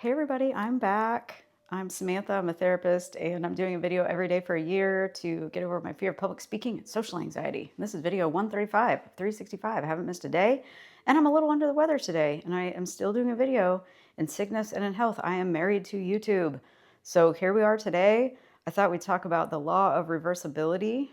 Hey everybody, I'm back. I'm Samantha, I'm a therapist, and I'm doing a video every day for a year to get over my fear of public speaking and social anxiety. And this is video 135 of 365. I haven't missed a day, and I'm a little under the weather today, and I am still doing a video in sickness and in health. I am married to YouTube. So here we are today. I thought we'd talk about the law of reversibility.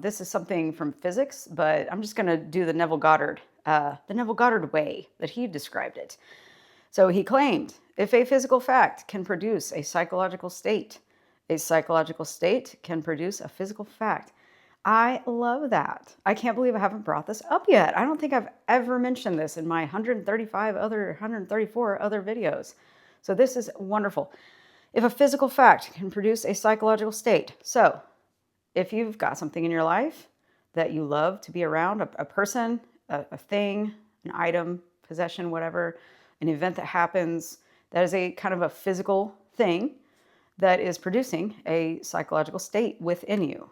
This is something from physics, but I'm just going to do the Neville Goddard way that he described it. So he claimed, if a physical fact can produce a psychological state can produce a physical fact. I love that. I can't believe I haven't brought this up yet. I don't think I've ever mentioned this in my 134 other videos. So this is wonderful. If a physical fact can produce a psychological state. So if you've got something in your life that you love to be around, a person, a thing, an item, possession, whatever, an event that happens, that is a kind of a physical thing that is producing a psychological state within you,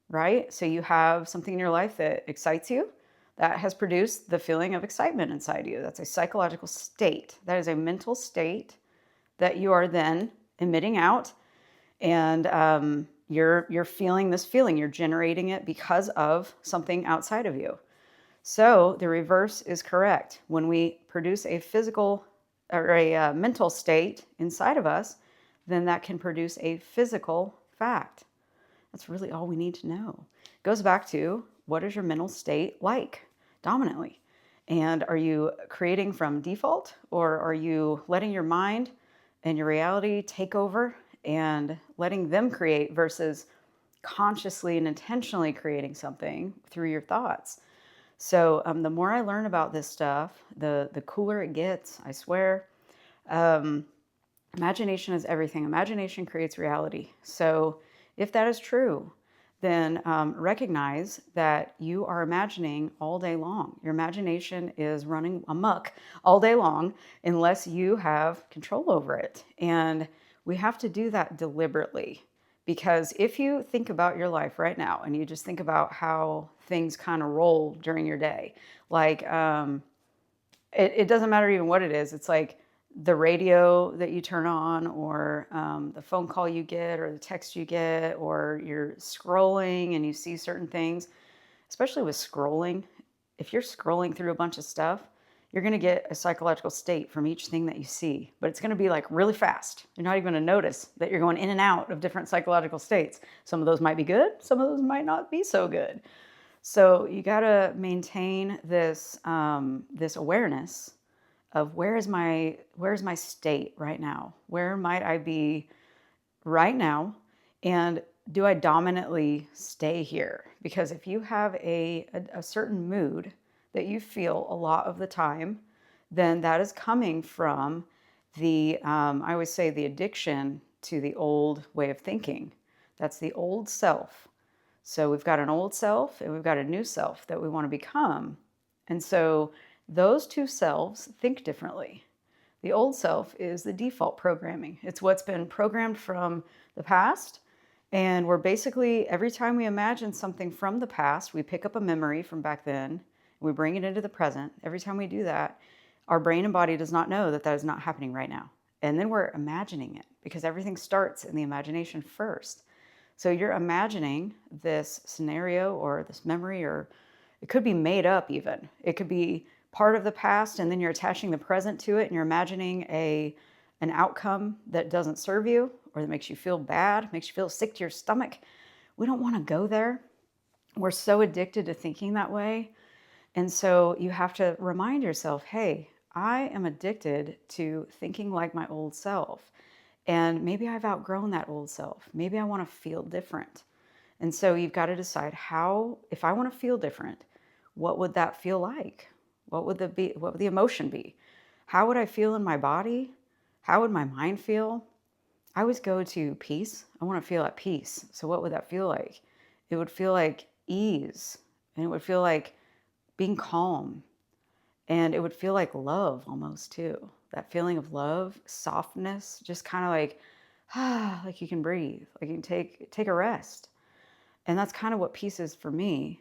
right? So you have something in your life that excites you, that has produced the feeling of excitement inside you. That's a psychological state. That is a mental state that you are then emitting out, and you're feeling this feeling. You're generating it because of something outside of you. So the reverse is correct. When we produce a physical or a mental state inside of us, then that can produce a physical fact. That's really all we need to know. It goes back to, what is your mental state like dominantly? And are you creating from default, or are you letting your mind and your reality take over and letting them create versus consciously and intentionally creating something through your thoughts? So the more I learn about this stuff, the cooler it gets, I swear. Imagination is everything. Imagination creates reality. So if that is true, then recognize that you are imagining all day long. Your imagination is running amok all day long unless you have control over it. And we have to do that deliberately. Because if you think about your life right now and you just think about how things kind of roll during your day, like it doesn't matter even what it is. It's like the radio that you turn on, or the phone call you get, or the text you get, or you're scrolling and you see certain things, especially with scrolling. If you're scrolling through a bunch of stuff, you're going to get a psychological state from each thing that you see, but it's going to be like really fast. You're not even going to notice that you're going in and out of different psychological states. Some of those might be good. Some of those might not be so good. So you got to maintain this, this awareness of where's my state right now? Where might I be right now? And do I dominantly stay here? Because if you have a certain mood that you feel a lot of the time, then that is coming from the, I always say, the addiction to the old way of thinking. That's the old self. So we've got an old self and we've got a new self that we want to become. And so those two selves think differently. The old self is the default programming. It's what's been programmed from the past. And we're basically, every time we imagine something from the past, we pick up a memory from back then, we bring it into the present. Every time we do that, our brain and body does not know that that is not happening right now. And then we're imagining it, because everything starts in the imagination first. So you're imagining this scenario or this memory, or it could be made up even. It could be part of the past, and then you're attaching the present to it, and you're imagining an outcome that doesn't serve you, or that makes you feel bad, makes you feel sick to your stomach. We don't want to go there. We're so addicted to thinking that way. And so you have to remind yourself, hey, I am addicted to thinking like my old self. And maybe I've outgrown that old self. Maybe I want to feel different. And so you've got to decide, how, if I want to feel different, what would that feel like? What would the emotion be? How would I feel in my body? How would my mind feel? I always go to peace. I want to feel at peace. So what would that feel like? It would feel like ease, and it would feel like being calm, and it would feel like love almost too. That feeling of love, softness, just kind of like, like you can breathe, like you can take a rest. And that's kind of what peace is for me.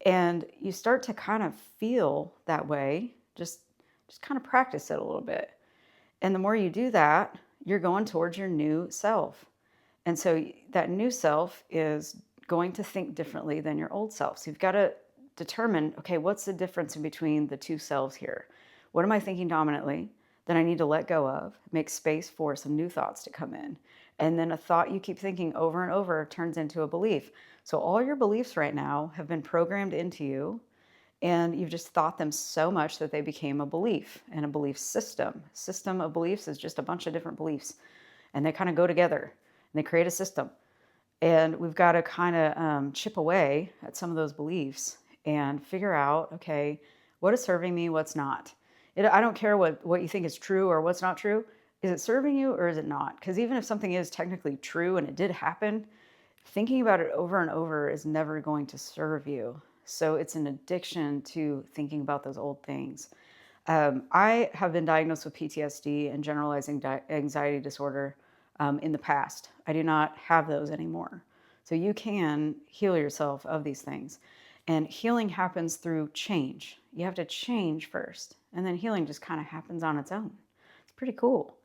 And you start to kind of feel that way, just kind of practice it a little bit. And the more you do that, you're going towards your new self. And so that new self is going to think differently than your old self. So you've got to determine, okay, what's the difference in between the two selves here? What am I thinking dominantly that I need to let go of, make space for some new thoughts to come in? And then a thought you keep thinking over and over turns into a belief. So all your beliefs right now have been programmed into you, and you've just thought them so much that they became a belief and a belief system. System of beliefs is just a bunch of different beliefs, and they kind of go together and they create a system. And we've got to kind of chip away at some of those beliefs and figure out, okay, what is serving me, what's not. I don't care what you think is true or what's not true. Is it serving you or is it not? Because even if something is technically true and it did happen, thinking about it over and over is never going to serve you. So it's an addiction to thinking about those old things. I have been diagnosed with PTSD and generalizing anxiety disorder in the past. I do not have those anymore. So you can heal yourself of these things. And healing happens through change. You have to change first, and then healing just kind of happens on its own. It's pretty cool.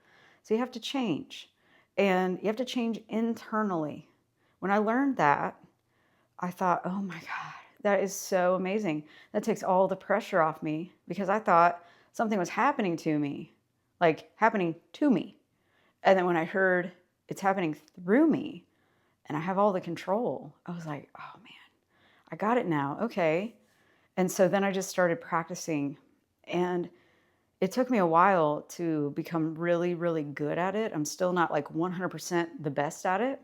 So you have to change, and you have to change internally. When I learned that, I thought, oh my God, that is so amazing. That takes all the pressure off me, because I thought something was happening to me, like happening to me. And then when I heard it's happening through me and I have all the control, I was like, oh man, I got it now. Okay. And so then I just started practicing, and it took me a while to become really, really good at it. I'm still not like 100% the best at it,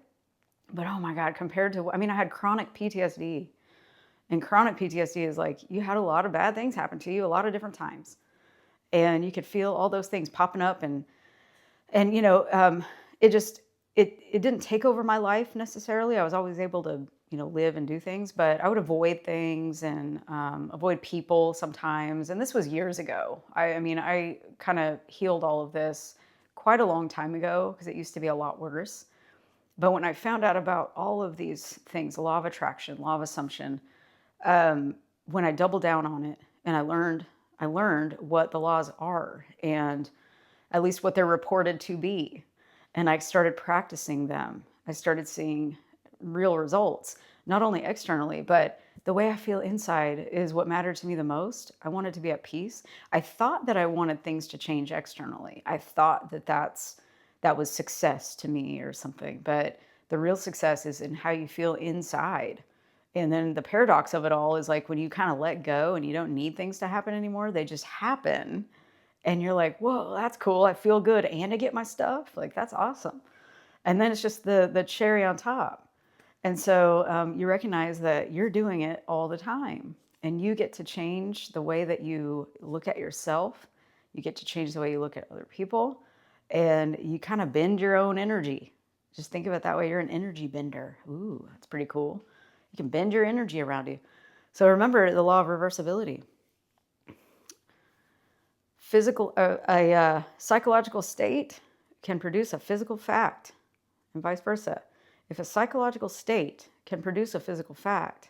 but oh my God, compared to, I had chronic PTSD, and chronic PTSD is like, you had a lot of bad things happen to you a lot of different times, and you could feel all those things popping up, and it didn't take over my life necessarily. I was always able to, live and do things, but I would avoid things and avoid people sometimes. And this was years ago. I kind of healed all of this quite a long time ago, because it used to be a lot worse. But when I found out about all of these things, law of attraction, law of assumption, when I doubled down on it and I learned what the laws are, and at least what they're reported to be. And I started practicing them. I started seeing real results, not only externally, but the way I feel inside is what mattered to me the most. I wanted to be at peace. I thought that I wanted things to change externally. I thought that was success to me or something, but the real success is in how you feel inside. And then the paradox of it all is like when you kind of let go and you don't need things to happen anymore, they just happen. And you're like, whoa, that's cool. I feel good and I get my stuff. Like, that's awesome. And then it's just the cherry on top. And so you recognize that you're doing it all the time. And you get to change the way that you look at yourself. You get to change the way you look at other people. And you kind of bend your own energy. Just think of it that way. You're an energy bender. Ooh, that's pretty cool. You can bend your energy around you. So remember the law of reversibility. A psychological state can produce a physical fact, and vice versa. If a psychological state can produce a physical fact,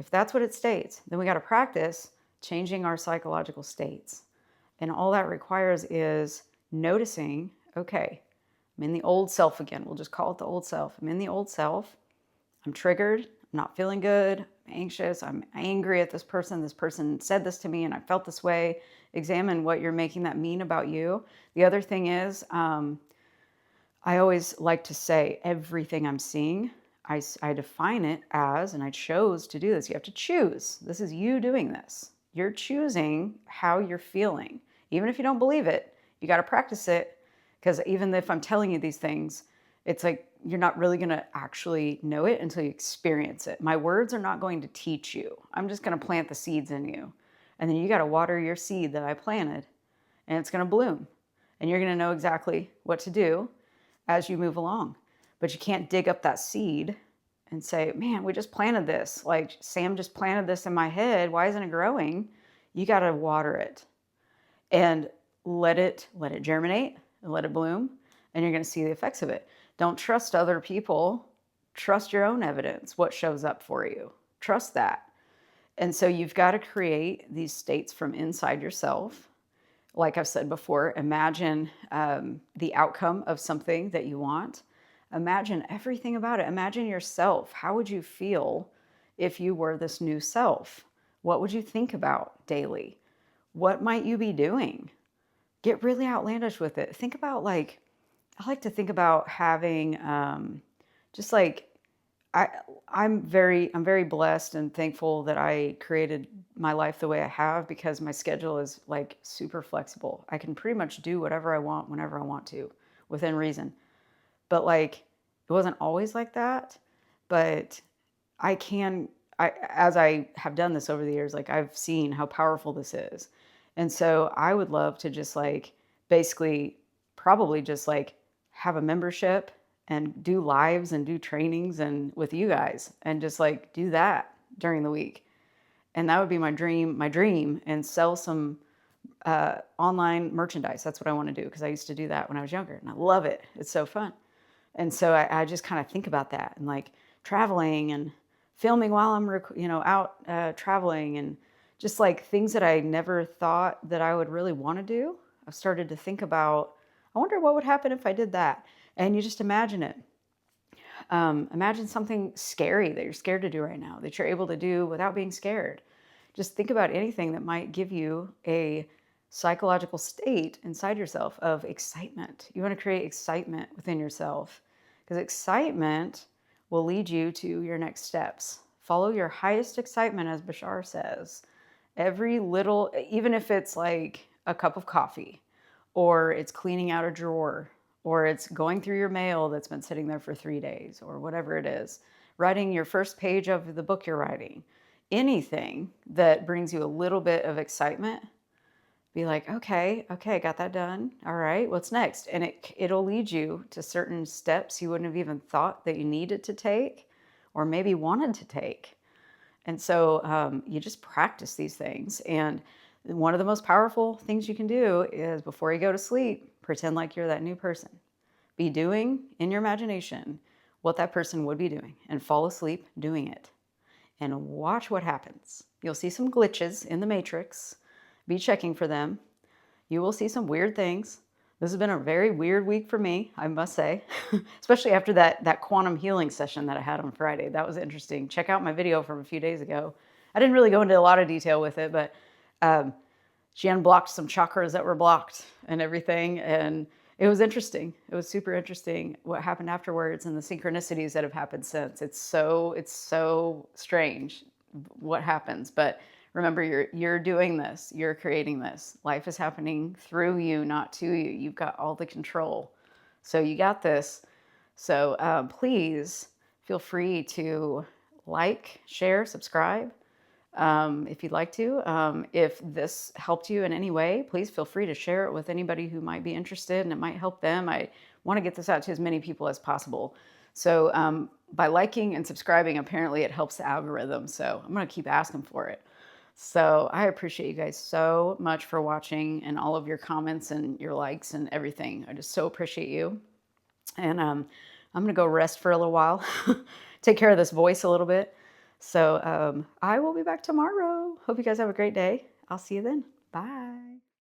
if that's what it states, then we got to practice changing our psychological states. And all that requires is noticing, okay, I'm in the old self again. We'll just call it the old self. I'm in the old self. I'm triggered. I'm not feeling good. I'm anxious. I'm angry at this person. This person said this to me and I felt this way. Examine what you're making that mean about you. The other thing is, I always like to say everything I'm seeing, I define it as, and I chose to do this. You have to choose. This is you doing this. You're choosing how you're feeling. Even if you don't believe it, you got to practice it, because even if I'm telling you these things, it's like you're not really going to actually know it until you experience it. My words are not going to teach you. I'm just going to plant the seeds in you. And then you got to water your seed that I planted, and it's going to bloom. And you're going to know exactly what to do as you move along. But you can't dig up that seed and say, man, we just planted this. Like, Sam just planted this in my head. Why isn't it growing? You got to water it and let it germinate and let it bloom. And you're going to see the effects of it. Don't trust other people. Trust your own evidence, what shows up for you. Trust that. And so you've got to create these states from inside yourself. like I've said before, imagine the outcome of something that you want. Imagine everything about it. Imagine yourself. How would you feel if you were this new self? What would you think about daily? What might you be doing? Get really outlandish with it. Think about like, I like to think about having just like I I'm very blessed and thankful that I created my life the way I have because my schedule is like super flexible. I can pretty much do whatever I want whenever I want to within reason. But like it wasn't always like that, but I can I as I have done this over the years, like I've seen how powerful this is. And so I would love to just like basically probably just like have a membership and do lives and do trainings and with you guys and just like do that during the week. And that would be my dream and sell some online merchandise. That's what I want to do because I used to do that when I was younger and I love it. It's so fun. And so I just kind of think about that and like traveling and filming while I'm, out traveling and just like things that I never thought that I would really want to do. I've started to think about, I wonder what would happen if I did that. And you just imagine it. Imagine something scary that you're scared to do right now that you're able to do without being scared. Just think about anything that might give you a psychological state inside yourself of excitement. You want to create excitement within yourself because excitement will lead you to your next steps. Follow your highest excitement, as Bashar says. Every little, even if it's like a cup of coffee, or it's cleaning out a drawer, or it's going through your mail that's been sitting there for 3 days, or whatever it is, writing your first page of the book you're writing, anything that brings you a little bit of excitement, be like, okay, got that done. All right, what's next? And it'll lead you to certain steps you wouldn't have even thought that you needed to take or maybe wanted to take. And so you just practice these things. And one of the most powerful things you can do is before you go to sleep, pretend like you're that new person. Be doing in your imagination what that person would be doing and fall asleep doing it. And watch what happens. You'll see some glitches in the matrix. Be checking for them. You will see some weird things. This has been a very weird week for me, I must say, especially after that quantum healing session that I had on Friday. That was interesting. Check out my video from a few days ago. I didn't really go into a lot of detail with it, but she unblocked some chakras that were blocked and everything. And it was interesting. It was super interesting what happened afterwards and the synchronicities that have happened since. It's so strange what happens. But remember, you're doing this. You're creating this. Life is happening through you, not to you. You've got all the control. So you got this. So please feel free to like, share, subscribe. If you'd like to. If this helped you in any way, please feel free to share it with anybody who might be interested and it might help them. I want to get this out to as many people as possible. So by liking and subscribing, apparently it helps the algorithm. So I'm going to keep asking for it. So I appreciate you guys so much for watching and all of your comments and your likes and everything. I just so appreciate you. And I'm going to go rest for a little while, take care of this voice a little bit. So I will be back tomorrow. Hope you guys have a great day. I'll see you then. Bye.